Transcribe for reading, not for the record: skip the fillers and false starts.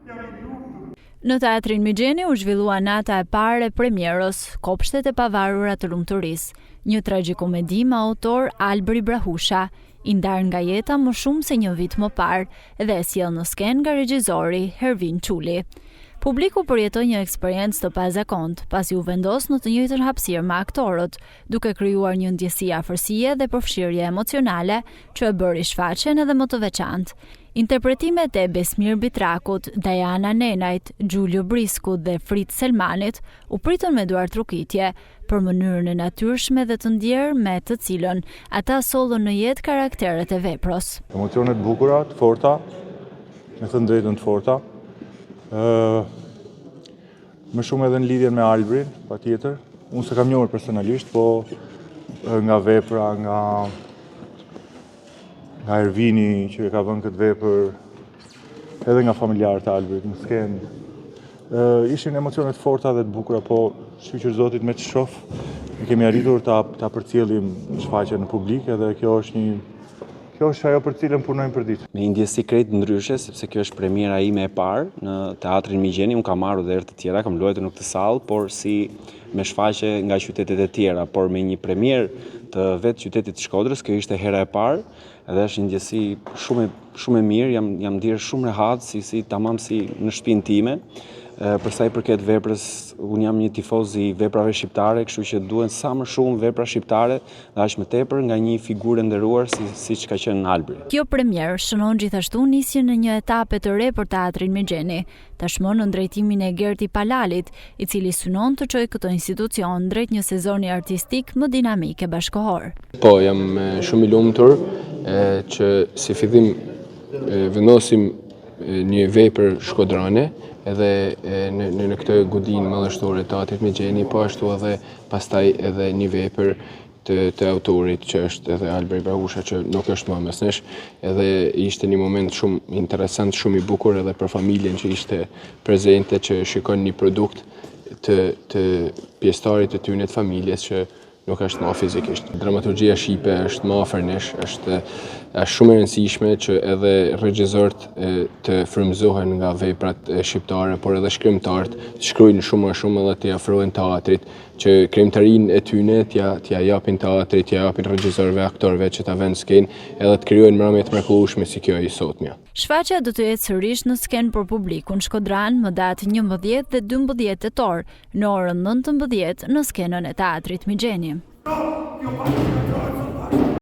Në Teatrin Migjeni u zhvillua nata e parë e premierës Kopshtet e pavarura të lumturisë, një tragjikomedi me autor Albri Brahusha, i ndarë nga jeta më shumë se një vit më parë dhe sjell në skenë nga regjizori Hervin Çuli. Publiku përjetoi një eksperiencë të pazakontë, pasi u vendos në të njëjtën hapësirë me aktorët, duke krijuar një ndjesi afërsie dhe përfshirje emocionale që e bëri shfaqjen edhe më të veçantë. Interpretimet e Besmir Bitrakut, Diana Nenajt, Gjulio Briskut dhe Frit Selmanit u pritën me duar trukitje për mënyrën e natyrshme dhe të ndjerë me të cilën ata sollën në jetë karakteret e veprës. Emocionet bukura, të forta, me të drejtën të forta. Më shumë edhe në lidhjen me Albrin, patjetër. Unë se kam njohur personalisht, po nga vepra, nga Ervini që e ka vënë këtë vepër, edhe nga familjarët e Albrit në skenë. Ishin emocionet forta dhe të bukura, po shqyqër Zotit me që shoh, ne kemi arritur ta përcjellim shfaqjen në publik, edhe kjo është ajo për cilën punojmë për ditë. Me një ndjesi krejt ndryshe, sepse kjo është premiera ime e parë në Teatrin Migjeni. Unë kam marrë dhe herë të tjera, kam luajtur në këtë sallë, por si me shfaqje nga qytetet e tjera, por me një premierë të vetë qytetit të Shkodrës, kjo ishte hera e parë, edhe është një ndjesi shumë e mirë, jam ndirë shumë rehat, tamam si në shtëpinë time. Për sa i përket veprës, unë jam një tifoz i veprave shqiptare, kështu që duhen sa më shumë vepra shqiptare dhe aq më tepër nga një figurë nderuar siç ka qenë Albri. Kjo premierë shënon gjithashtu nisjen në një etapë të re për Teatrin Migjeni, tashmë në drejtimin e Gerti Palalit, i cili synon të çojë këtë institucion drejt një sezoni artistik më dinamik e bashkëkohor. Po, jam shumë i lumtur që si fillim vendosim një vepër shkodrane, edhe në këtë godinë madhështore të Teatrit Migjeni, po ashtu edhe pastaj edhe një vepër të autorit që është edhe Albri Brahusha, që nuk është më mes nesh, edhe ishte një moment shumë interesant, shumë i bukur edhe për familjen që ishte prezente, që shikon një produkt të pjesëtarit të tyre të familjes që nuk është më fizikisht. Dramaturgjia shqipe është më afër nesh, është shumë e rëndësishme që edhe regjisorët të frymëzohen nga veprat shqiptare, por edhe shkrimtarët të shkruajnë shumë më shumë edhe të afrohen teatrit, që krijimtarinë e tyre t'ja japin teatrit, t'ja japin regjisorëve, aktorëve që ta vënë skenë, edhe të krijojnë mbrëmje të mrekullueshme si kjo e sotmja. Shfaqja do të jetë sërish në skenë për publikun shkodran më datë 11 dhe 12 tetor, në orën 19 në skenën e Teatrit Migjeni.